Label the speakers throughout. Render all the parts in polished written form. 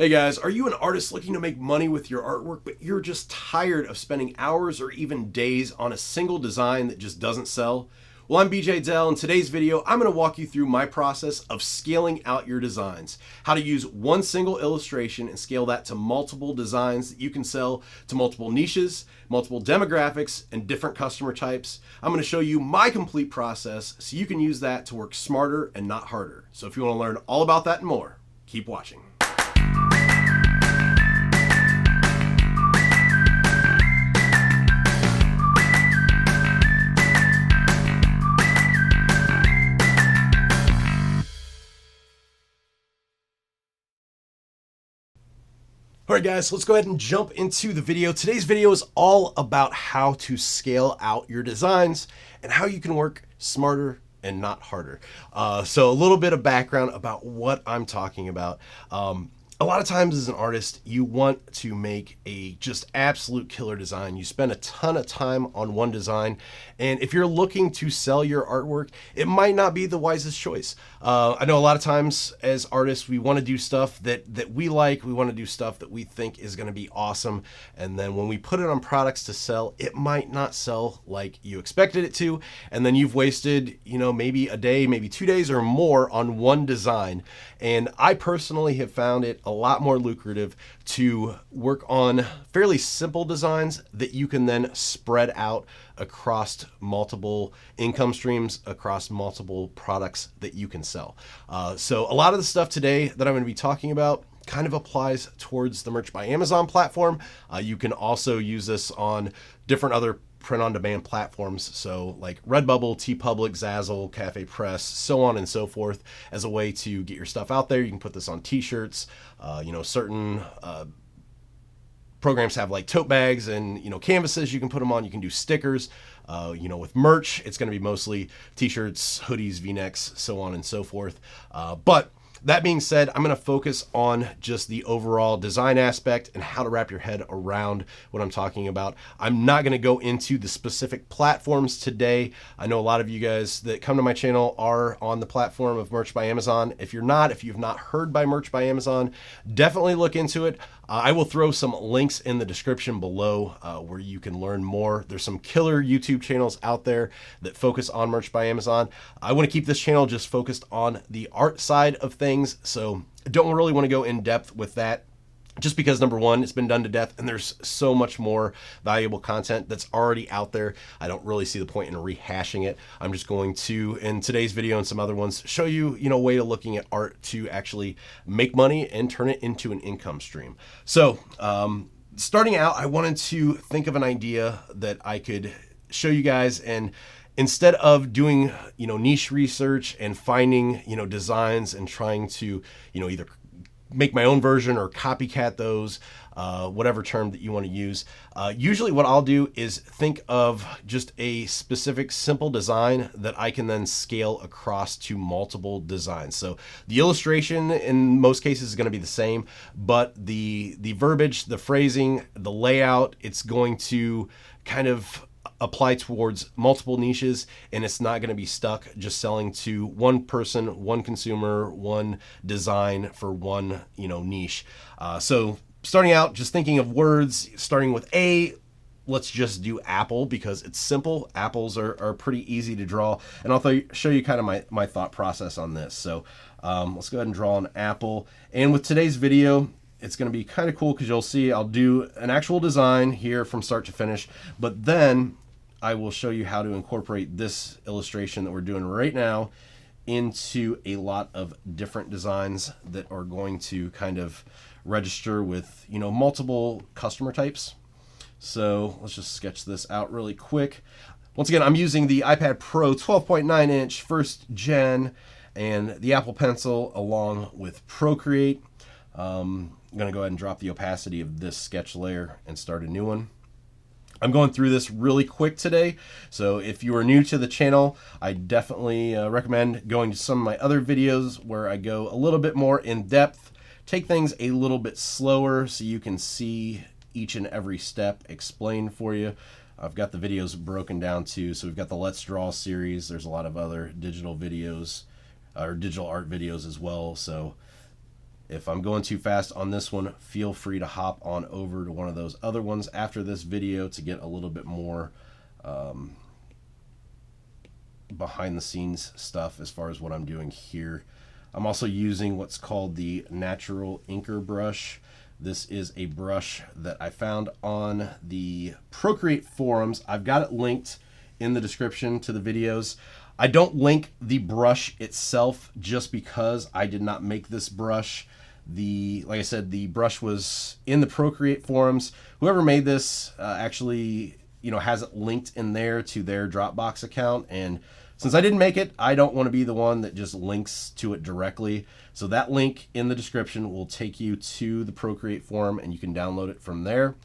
Speaker 1: Hey guys, are you an artist looking to make money with your artwork, but you're just tired of spending hours or even days on a single design that just doesn't sell? Well, I'm BJ Dell. In today's video, I'm going to walk you through my process of scaling out your designs, how to use one single illustration and scale that to multiple designs that you can sell to multiple niches, multiple demographics, and different customer types. I'm going to show you my complete process so you can use that to work smarter and not harder. So if you want to learn all about that and more, keep watching. Alright guys, let's go ahead and jump into the video. Today's video is all about how to scale out your designs and how you can work smarter and not harder. So a little bit of background about what I'm talking about. A lot of times as an artist, you want to make a just absolute killer design. You spend a ton of time on one design, and if you're looking to sell your artwork, it might not be the wisest choice. I know a lot of times as artists, we want to do stuff that we like. We want to do stuff that we think is going to be awesome, and then when we put it on products to sell, it might not sell like you expected it to, and then you've wasted, maybe a day, maybe 2 days or more on one design. And I personally have found it a lot more lucrative to work on fairly simple designs that you can then spread out across multiple income streams, across multiple products that you can sell. So a lot of the stuff today that I'm going to be talking about kind of applies towards the Merch by Amazon platform. You can also use this on different other print-on-demand platforms, so like Redbubble, TeePublic, Zazzle, Cafe Press, so on and so forth, as a way to get your stuff out there. You can put this on t-shirts. Certain programs have like tote bags and canvases you can put them on. You can do stickers. With merch, it's going to be mostly t-shirts, hoodies, v-necks, so on and so forth. But that being said, I'm going to focus on just the overall design aspect and how to wrap your head around what I'm talking about. I'm not going to go into the specific platforms today. I know a lot of you guys that come to my channel are on the platform of Merch by Amazon. If you've not heard by Merch by Amazon, definitely look into it. I will throw some links in the description below where you can learn more. There's some killer YouTube channels out there that focus on Merch by Amazon. I want to keep this channel just focused on the art side of things, so I don't really want to go in depth with that, just because number one, it's been done to death and there's so much more valuable content that's already out there. I don't really see the point in rehashing it. I'm just going to, in today's video and some other ones, show you, a way of looking at art to actually make money and turn it into an income stream. So starting out, I wanted to think of an idea that I could show you guys, and instead of doing, niche research and finding, designs and trying to, either make my own version or copycat those, whatever term that you want to use. Usually what I'll do is think of just a specific simple design that I can then scale across to multiple designs. So the illustration in most cases is going to be the same, but the verbiage, the phrasing, the layout, it's going to kind of apply towards multiple niches, and it's not going to be stuck just selling to one person, one consumer, one design for one niche. So starting out, just thinking of words, starting with A, let's just do apple because it's simple. Apples are pretty easy to draw, and I'll show you kind of my thought process on this. So let's go ahead and draw an apple. And with today's video, it's going to be kind of cool because you'll see I'll do an actual design here from start to finish, but then I will show you how to incorporate this illustration that we're doing right now into a lot of different designs that are going to kind of register with, multiple customer types. So let's just sketch this out really quick. Once again, I'm using the iPad Pro 12.9 inch first gen and the Apple Pencil along with Procreate. I'm going to go ahead and drop the opacity of this sketch layer and start a new one. I'm going through this really quick today, so if you are new to the channel, I definitely recommend going to some of my other videos where I go a little bit more in depth, take things a little bit slower so you can see each and every step explained for you. I've got the videos broken down too, so we've got the Let's Draw series. There's a lot of other digital videos or digital art videos as well, so If I'm going too fast on this one, feel free to hop on over to one of those other ones after this video to get a little bit more behind the scenes stuff as far as what I'm doing here. I'm also using what's called the Natural Inker brush. This is a brush that I found on the Procreate forums. I've got it linked in the description to the videos. I don't link the brush itself just because I did not make this brush. Like I said, the brush was in the Procreate forums. Whoever made this actually, has it linked in there to their Dropbox account. And since I didn't make it, I don't want to be the one that just links to it directly. So that link in the description will take you to the Procreate forum and you can download it from there.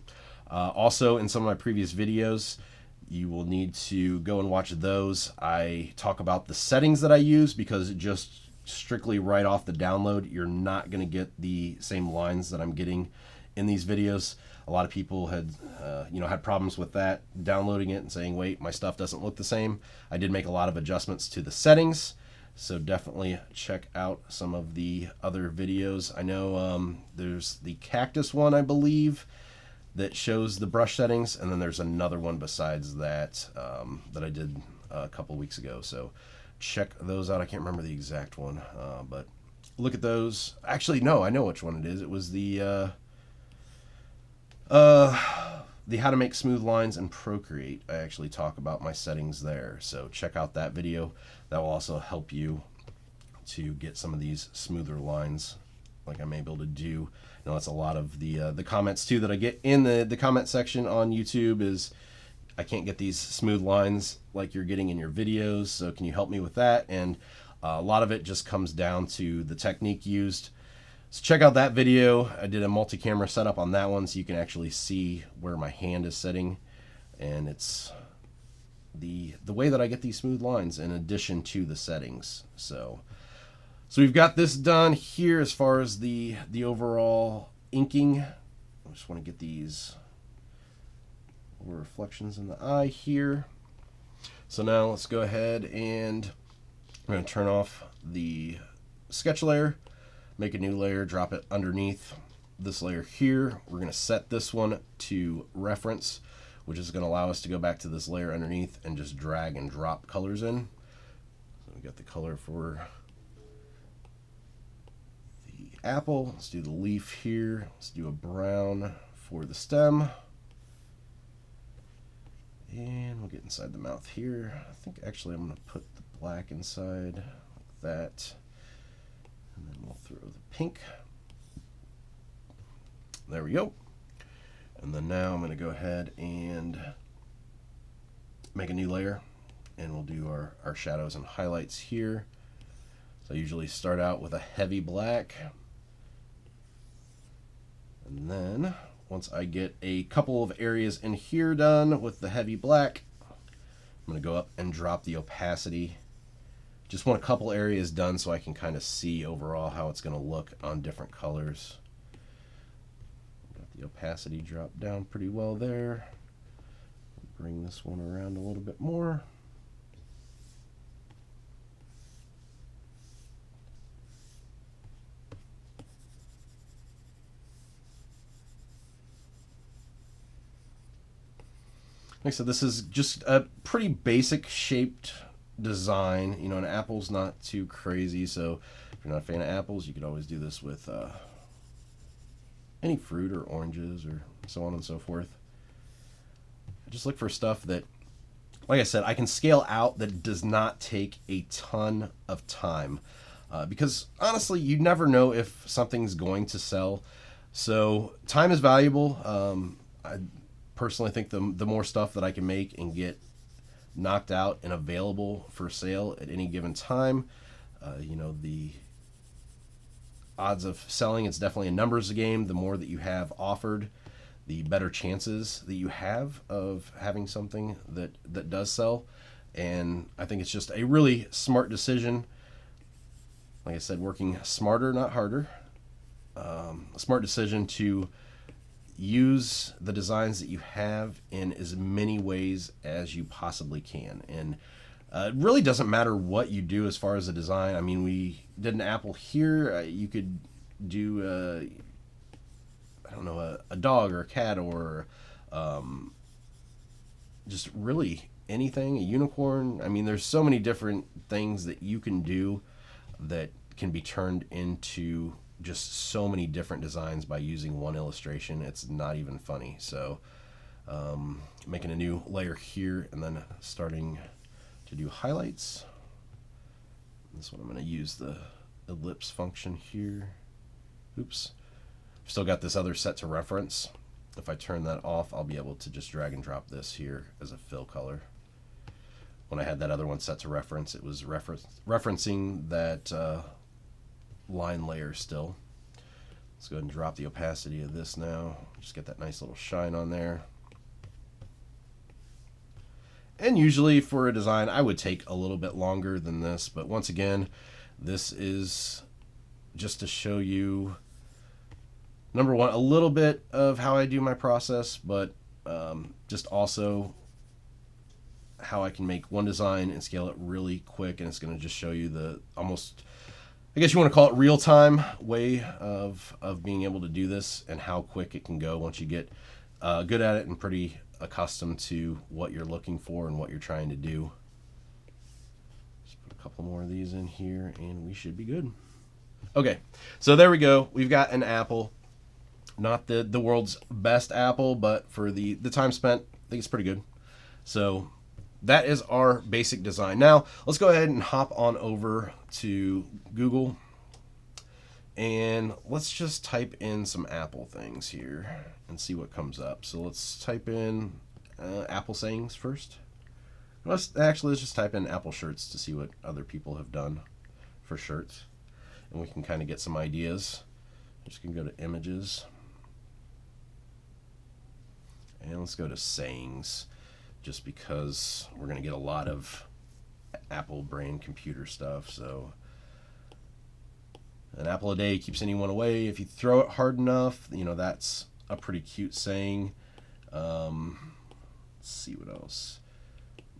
Speaker 1: Also, in some of my previous videos, you will need to go and watch those. I talk about the settings that I use because just strictly right off the download, you're not going to get the same lines that I'm getting in these videos. A lot of people had, had problems with that, downloading it and saying, wait, my stuff doesn't look the same. I did make a lot of adjustments to the settings, so definitely check out some of the other videos. I know there's the cactus one, I believe, that shows the brush settings, and then there's another one besides that that I did a couple weeks ago. So check those out. I can't remember the exact one, but look at those. Actually, no, I know which one it is. It was the How to Make Smooth Lines in Procreate. I actually talk about my settings there, so check out that video. That will also help you to get some of these smoother lines like I'm able to do. That's a lot of the comments too that I get in the comment section on YouTube is, I can't get these smooth lines like you're getting in your videos, so can you help me with that? And a lot of it just comes down to the technique used. So check out that video. I did a multi-camera setup on that one so you can actually see where my hand is sitting, and it's the way that I get these smooth lines in addition to the settings. So we've got this done here as far as the overall inking. I just want to get these reflections in the eye here. So now let's go ahead and I'm going to turn off the sketch layer, make a new layer, drop it underneath this layer here. We're going to set this one to reference, which is going to allow us to go back to this layer underneath and just drag and drop colors in. So we got the color for apple. Let's do the leaf here. Let's do a brown for the stem. And we'll get inside the mouth here. I think actually I'm going to put the black inside like that. And then we'll throw the pink. There we go. And then now I'm going to go ahead and make a new layer. And we'll do our shadows and highlights here. So I usually start out with a heavy black. And then once I get a couple of areas in here done with the heavy black, I'm going to go up and drop the opacity. Just want a couple areas done so I can kind of see overall how it's going to look on different colors. Got the opacity dropped down pretty well there. Bring this one around a little bit more. Like I said, this is just a pretty basic shaped design. An apple's not too crazy, so if you're not a fan of apples, you could always do this with any fruit or oranges or so on and so forth. I just look for stuff that, like I said, I can scale out that does not take a ton of time. Because honestly, you never know if something's going to sell. So time is valuable. I personally think the more stuff that I can make and get knocked out and available for sale at any given time, the odds of selling, it's definitely a numbers game. The more that you have offered, the better chances that you have of having something that does sell. And I think it's just a really smart decision. Like I said, working smarter, not harder. A smart decision to use the designs that you have in as many ways as you possibly can. And it really doesn't matter what you do as far as a design. I mean, we did an apple here. You could do I don't know, a dog or a cat, or just really anything, a unicorn. I mean, there's so many different things that you can do that can be turned into just so many different designs by using one illustration. It's not even funny. So making a new layer here and then starting to do highlights. This one I'm going to use the ellipse function here. Oops. Still got this other set to reference. If I turn that off, I'll be able to just drag and drop this here as a fill color. When I had that other one set to reference, it was referencing that line layer still. Let's go ahead and drop the opacity of this now. Just get that nice little shine on there. And usually for a design, I would take a little bit longer than this, but once again, this is just to show you, number one, a little bit of how I do my process, but just also how I can make one design and scale it really quick, and it's going to just show you the almost, I guess you want to call it real-time way of being able to do this, and how quick it can go once you get good at it and pretty accustomed to what you're looking for and what you're trying to do. Just put a couple more of these in here and we should be good. Okay, so there we go. We've got an apple. Not the world's best apple, but for the time spent, I think it's pretty good. So that is our basic design. Now, let's go ahead and hop on over to Google and let's just type in some apple things here and see what comes up. So let's type in apple sayings first. Let's just type in apple shirts to see what other people have done for shirts. And we can kind of get some ideas. Just gonna go to images. And let's go to sayings, just because we're gonna get a lot of Apple brain computer stuff. So an apple a day keeps anyone away. If you throw it hard enough, you know, that's a pretty cute saying. Let's see what else.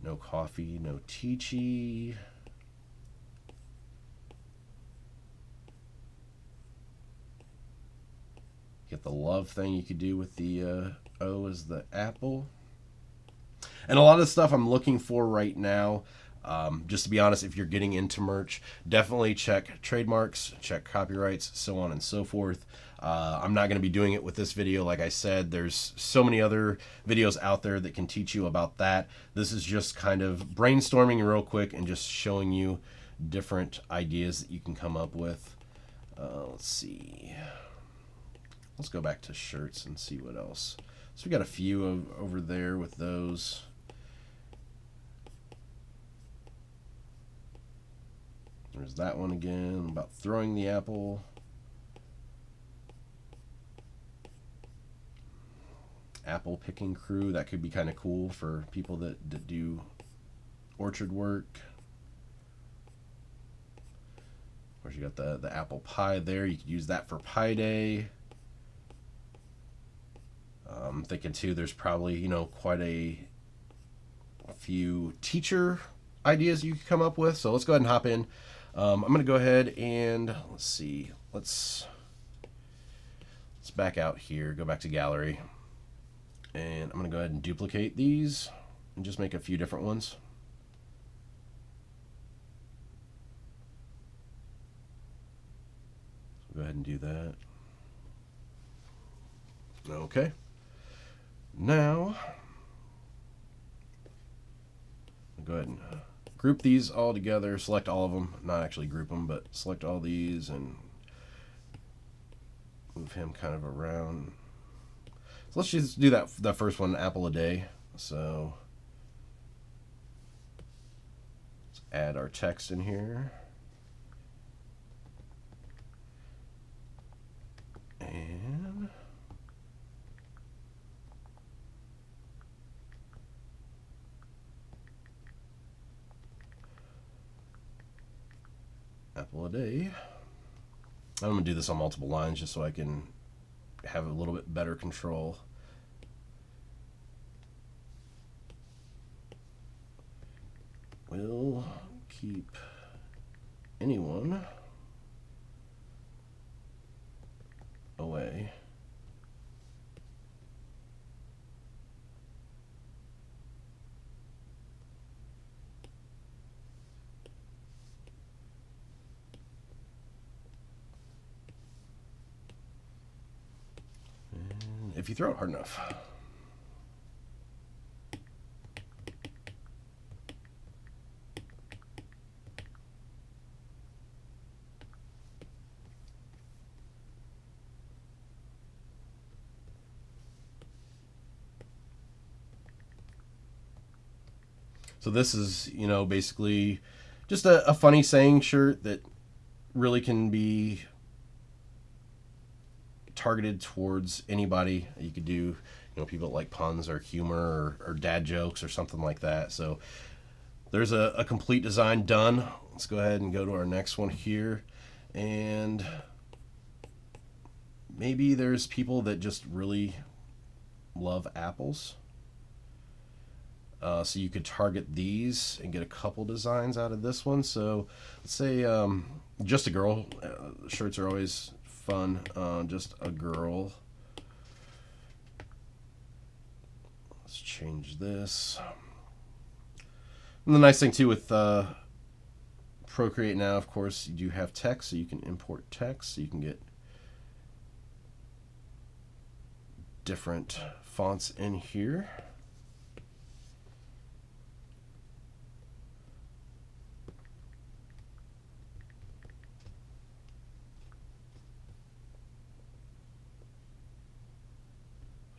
Speaker 1: No coffee, no teachy. Get the love thing you could do with the O as the apple. And a lot of the stuff I'm looking for right now, just to be honest, if you're getting into merch, definitely check trademarks, check copyrights, so on and so forth. I'm not going to be doing it with this video. Like I said, there's so many other videos out there that can teach you about that. This is just kind of brainstorming real quick and just showing you different ideas that you can come up with. Let's see. Let's go back to shirts and see what else. So we got a few over there with those. There's that one again about throwing the apple. Apple picking crew, that could be kind of cool for people that do orchard work. Of course, you got the apple pie there. You could use that for Pie Day. I'm thinking too, there's probably, you know, quite a few teacher ideas you could come up with. So let's go ahead and hop in. I'm going to go ahead and let's see. Let's back out here, go back to gallery. And I'm going to go ahead and duplicate these and just make a few different ones. So go ahead and do that. Okay. Now, I'll go ahead and group these all together, select all of them, not actually group them, but select all these and move him kind of around. So let's just do that first one, apple a day. So let's add our text in here. And apple a day. I'm going to do this on multiple lines just so I can have a little bit better control. We'll keep anyone away. And if you throw it hard enough. So this is, basically just a funny saying shirt that really can be targeted towards anybody. You could do, people that like puns or humor or dad jokes or something like that. So there's a complete design done. Let's go ahead and go to our next one here. And maybe there's people that just really love apples. So you could target these and get a couple designs out of this one. So let's say just a girl. Shirts are always fun. Just a girl. Let's change this. And the nice thing too with Procreate now, of course, you do have text, so you can import text. So you can get different fonts in here.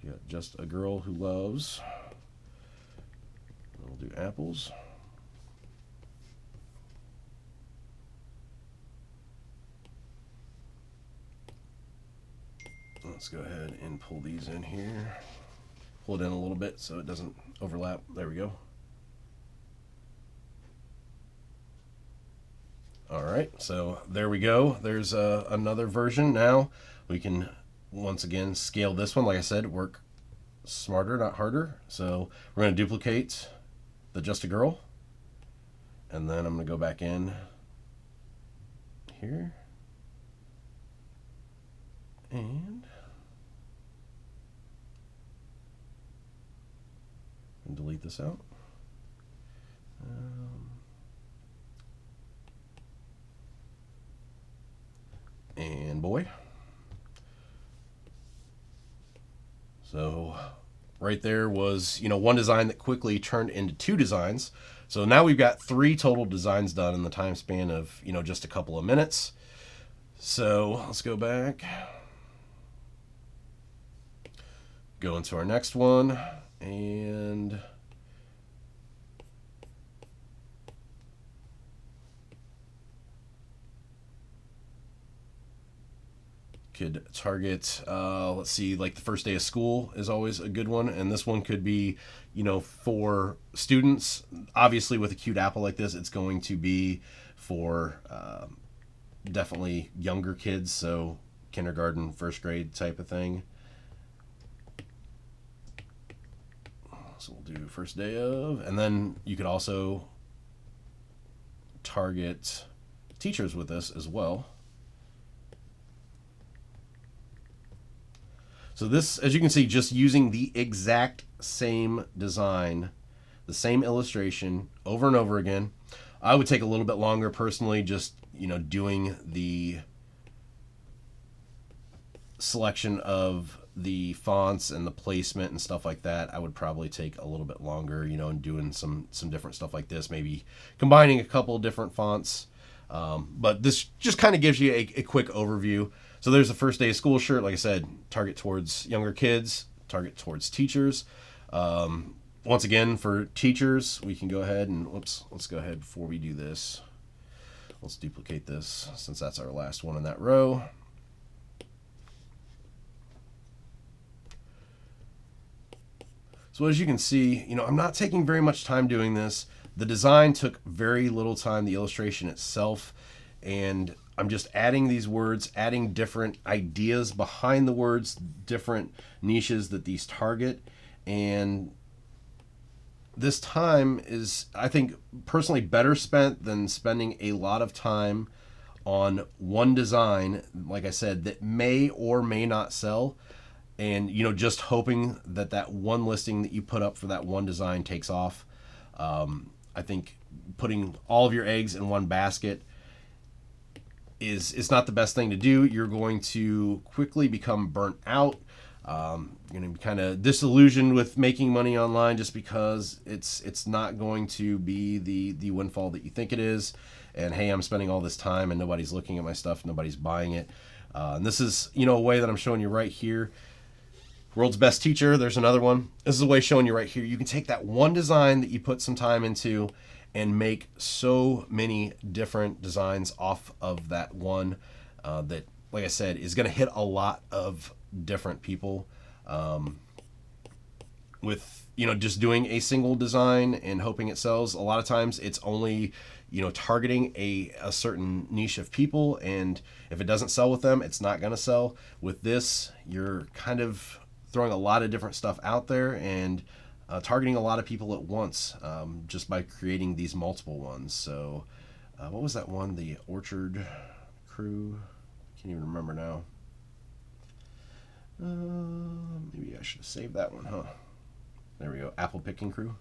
Speaker 1: You got just a girl who loves. We'll do apples. Let's go ahead and pull these in here. Pull it in a little bit so it doesn't overlap. There we go. All right, so there we go. There's another version. Now we can once again scale this one. Like I said, work smarter, not harder. So we're going to duplicate the Just a Girl, and then I'm going to go back in here and delete this out. And boy. So right there was, one design that quickly turned into two designs. So now we've got 3 total designs done in the time span of, just a couple of minutes. So let's go back. Go into our next one and could target, let's see, like the first day of school is always a good one. And this one could be, for students. Obviously with a cute apple like this, it's going to be for definitely younger kids. So kindergarten, first grade type of thing. So we'll do first day of, and then you could also target teachers with this as well. So this, as you can see, just using the exact same design, the same illustration over and over again. I would take a little bit longer personally, just, doing the selection of the fonts and the placement and stuff like that. I would probably take a little bit longer, and doing some different stuff like this, maybe combining a couple different fonts. But this just kind of gives you a quick overview. So there's the first day of school shirt. Like I said, target towards younger kids, target towards teachers. Once again, for teachers, we can go ahead and, let's go ahead before we do this. Let's duplicate this since that's our last one in that row. So as you can see, I'm not taking very much time doing this. The design took very little time, the illustration itself, and I'm just adding these words, adding different ideas behind the words, different niches that these target. And this time is, I think, personally better spent than spending a lot of time on one design, like I said, that may or may not sell, and just hoping that that one listing that you put up for that one design takes off. I think putting all of your eggs in one basket is not the best thing to do. You're going to quickly become burnt out. You're going to be kind of disillusioned with making money online just because it's not going to be the windfall that you think it is. And hey, I'm spending all this time and nobody's looking at my stuff, nobody's buying it. And this is a way that I'm showing you right here. World's Best Teacher, there's another one. This is a way showing you right here. You can take that one design that you put some time into and make so many different designs off of that one that, like I said, is going to hit a lot of different people. With just doing a single design and hoping it sells, a lot of times it's only targeting a certain niche of people, and if it doesn't sell with them, it's not going to sell. With this, you're kind of throwing a lot of different stuff out there and targeting a lot of people at once, just by creating these multiple ones. So what was that one? The Orchard Crew? Can't even remember now. Maybe I should have saved that one, huh? There we go. Apple Picking Crew.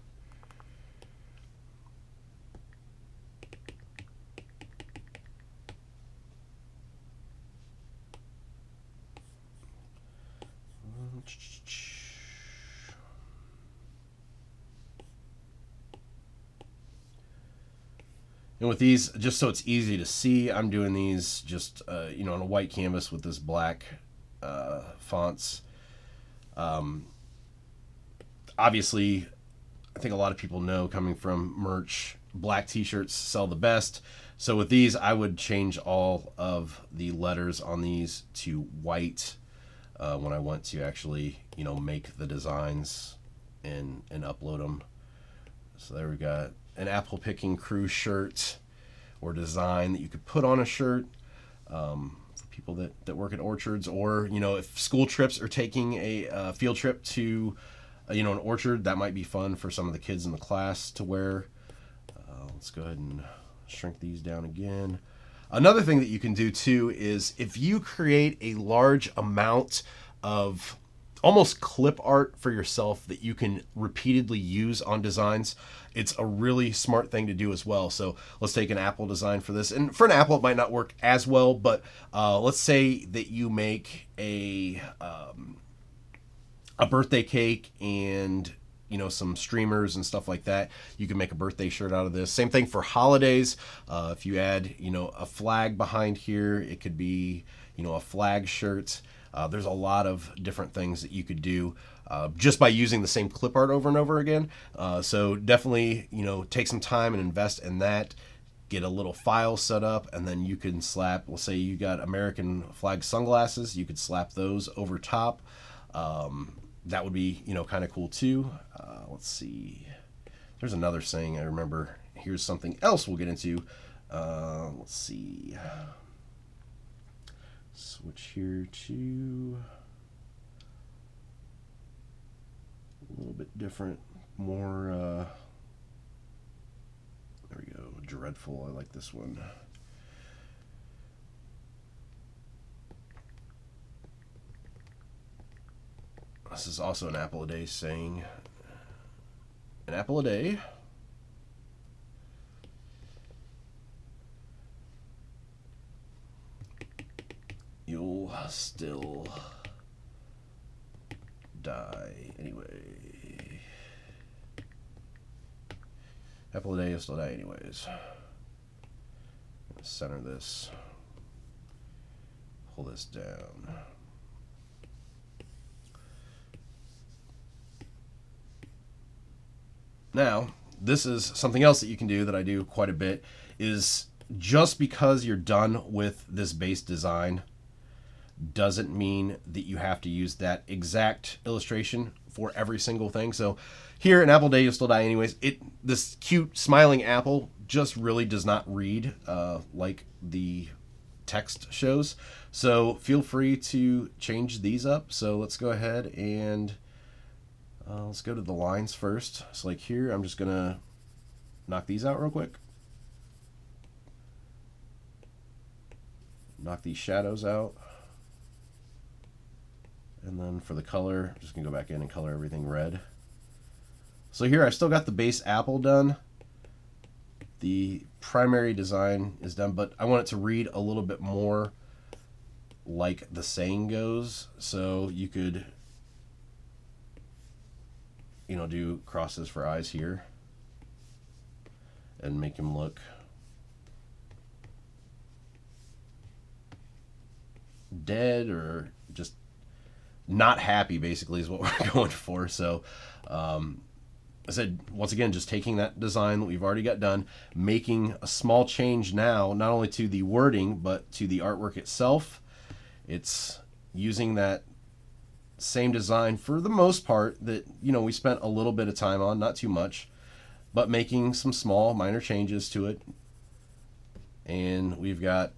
Speaker 1: And with these, just so it's easy to see, I'm doing these just on a white canvas with this black fonts. Obviously, I think a lot of people know, coming from merch, black t-shirts sell the best. So with these, I would change all of the letters on these to white when I want to actually make the designs and upload them. So there we got an Apple Picking Crew shirt or design that you could put on a shirt for people that work at orchards, or if school trips are taking a field trip to an orchard, that might be fun for some of the kids in the class to wear. Let's go ahead and shrink these down again. Another thing that you can do too is, if you create a large amount of almost clip art for yourself that you can repeatedly use on designs, it's a really smart thing to do as well. So let's take an apple design for this. And for an apple, it might not work as well, but let's say that you make a birthday cake and some streamers and stuff like that. You can make a birthday shirt out of this. Same thing for holidays. If you add a flag behind here, it could be a flag shirt. There's a lot of different things that you could do just by using the same clip art over and over again. So definitely, take some time and invest in that. Get a little file set up, and then you can slap, let's say you got American flag sunglasses, you could slap those over top. That would be, kind of cool too. Let's see. There's another saying I remember. Here's something else we'll get into. Let's see. Switch here to a little bit different, more, there we go, dreadful. I like this one. This is also an apple a day saying, an apple a day. You'll still die anyway. Apple a day, you'll still die anyways. Center this. Pull this down. Now, this is something else that you can do that I do quite a bit, is just because you're done with this base design doesn't mean that you have to use that exact illustration for every single thing. So here, an apple day, you'll still die anyways. This cute smiling apple just really does not read like the text shows. So feel free to change these up. So let's go ahead and let's go to the lines first. So like here, I'm just gonna knock these out real quick. knock these shadows out. And then for the color, I'm just gonna go back in and color everything red. So here I've still got the base apple done. The primary design is done, but I want it to read a little bit more like the saying goes. So you could, you know, do crosses for eyes here and make him look dead or just not happy, basically, is what we're going for. So I said, once again, just taking that design that we've already got done, making a small change now, not only to the wording, but to the artwork itself. It's using that same design for the most part that, you know, we spent a little bit of time on, not too much, but making some small minor changes to it. And we've got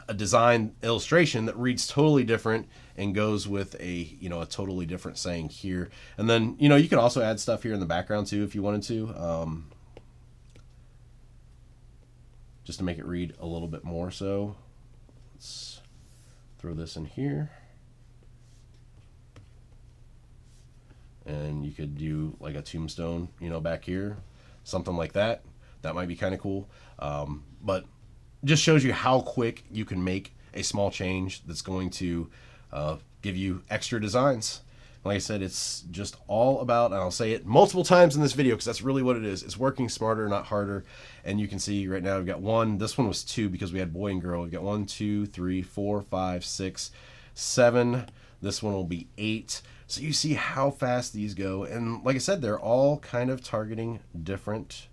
Speaker 1: a design illustration that reads totally different and goes with a, you know, a totally different saying here. And then, you know, you can also add stuff here in the background too if you wanted to, just to make it read a little bit more. So let's throw this in here. And you could do like a tombstone, you know, back here, something like that. That might be kind of cool. But just shows you how quick you can make a small change that's going to give you extra designs. Like I said, it's just all about, and I'll say it multiple times in this video because that's really what it is. It's working smarter, not harder. And you can see right now we've got one. This one was 2 because we had boy and girl. We've got 1, 2, 3, 4, 5, 6, 7. This one will be 8. So you see how fast these go. And like I said, they're all kind of targeting different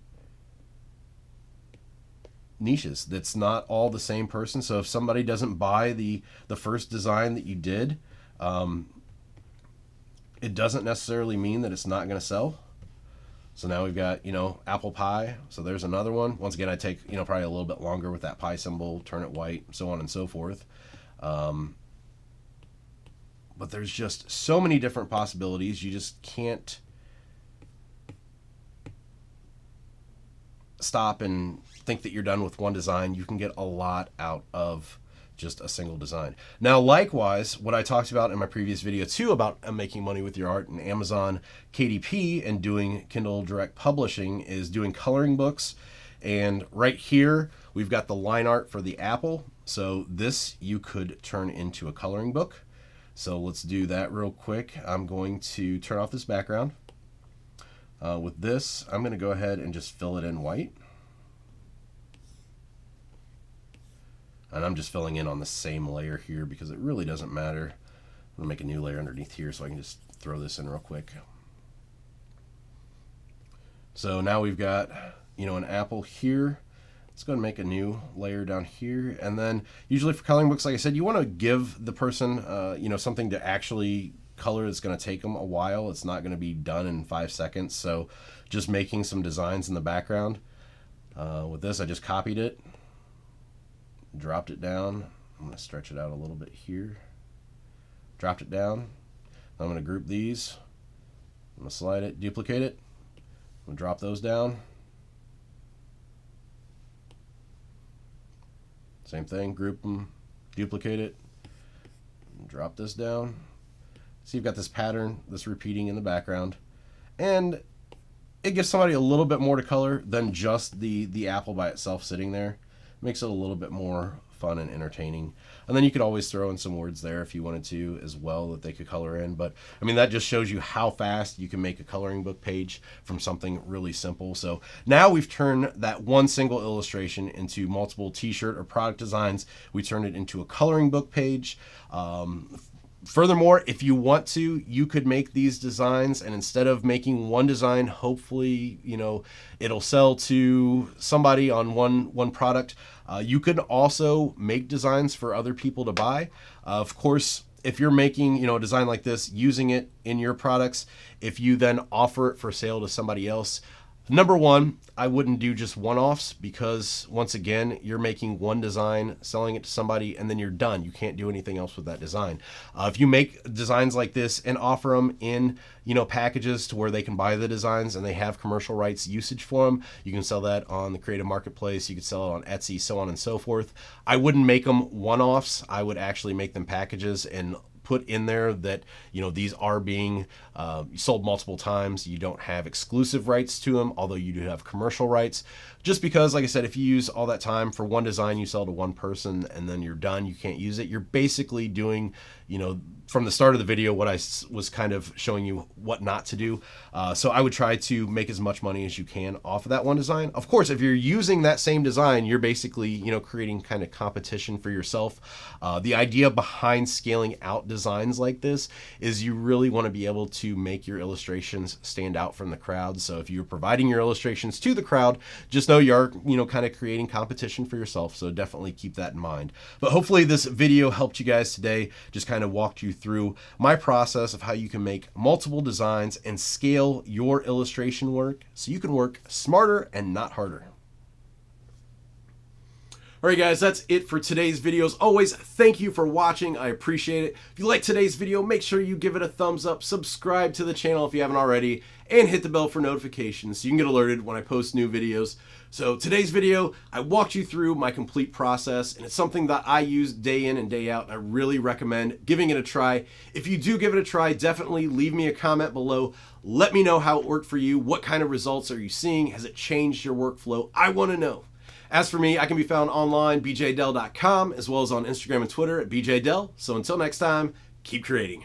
Speaker 1: niches. That's not all the same person. So if somebody doesn't buy the first design that you did, it doesn't necessarily mean that it's not going to sell. So now we've got, you know, apple pie. So there's another one. Once again, I take, you know, probably a little bit longer with that pie symbol, turn it white, so on and so forth. But there's just so many different possibilities. You just can't stop and think that you're done with one design. You can get a lot out of just a single design. Now, likewise, what I talked about in my previous video too about making money with your art and Amazon KDP and doing Kindle Direct Publishing is doing coloring books. And right here, we've got the line art for the apple. So this you could turn into a coloring book. So let's do that real quick. I'm going to turn off this background. With this, I'm going to go ahead and just fill it in white. And I'm just filling in on the same layer here because it really doesn't matter. I'm going to make a new layer underneath here so I can just throw this in real quick. So now we've got, you know, an apple here. Let's go and make a new layer down here. And then usually for coloring books, like I said, you want to give the person, you know, something to actually color that's going to take them a while. It's not going to be done in 5 seconds. So just making some designs in the background. With this, I just copied it, dropped it down. I'm going to stretch it out a little bit here. Dropped it down. I'm going to group these. I'm going to slide it, duplicate it. I'm going to drop those down. Same thing, group them, duplicate it, drop this down. So you've got this pattern that's repeating in the background. And it gives somebody a little bit more to color than just the apple by itself sitting there. Makes it a little bit more fun and entertaining. And then you could always throw in some words there if you wanted to as well that they could color in. But I mean, that just shows you how fast you can make a coloring book page from something really simple. So now we've turned that one single illustration into multiple t-shirt or product designs. We turned it into a coloring book page. Furthermore, if you want to, you could make these designs, and instead of making one design, hopefully, you know, it'll sell to somebody on one product. You could also make designs for other people to buy. Of course, if you're making, you know, a design like this, using it in your products, if you then offer it for sale to somebody else, Number one, I wouldn't do just one-offs because once again, you're making one design, selling it to somebody, and then you're done. You can't do anything else with that design. If you make designs like this and offer them in, packages to where they can buy the designs and they have commercial rights usage for them, you can sell that on the creative marketplace. You could sell it on Etsy, so on and so forth. I wouldn't make them one-offs. I would actually make them packages and put in there that these are being sold multiple times. You don't have exclusive rights to them, although you do have commercial rights, just because, like I said, if you use all that time for one design, you sell to one person and then you're done, you can't use it. You're basically doing from the start of the video what I was kind of showing you what not to do. So I would try to make as much money as you can off of that one design. Of course, if you're using that same design, you're basically creating kind of competition for yourself. The idea behind scaling out designs like this is you really want to be able to make your illustrations stand out from the crowd. So if you're providing your illustrations to the crowd, just know you're kind of creating competition for yourself. So definitely keep that in mind. But hopefully this video helped you guys today, just kind of walked you through my process of how you can make multiple designs and scale your illustration work so you can work smarter and not harder. All right, guys, that's it for today's video. As always, thank you for watching. I appreciate it. If you like today's video, make sure you give it a thumbs up, subscribe to the channel if you haven't already, and hit the bell for notifications so you can get alerted when I post new videos. So today's video, I walked you through my complete process, and it's something that I use day in and day out, and I really recommend giving it a try. If you do give it a try, definitely leave me a comment below. Let me know how it worked for you. What kind of results are you seeing? Has it changed your workflow? I want to know. As for me, I can be found online, bjdell.com, as well as on Instagram and Twitter at bjdell. So until next time, keep creating.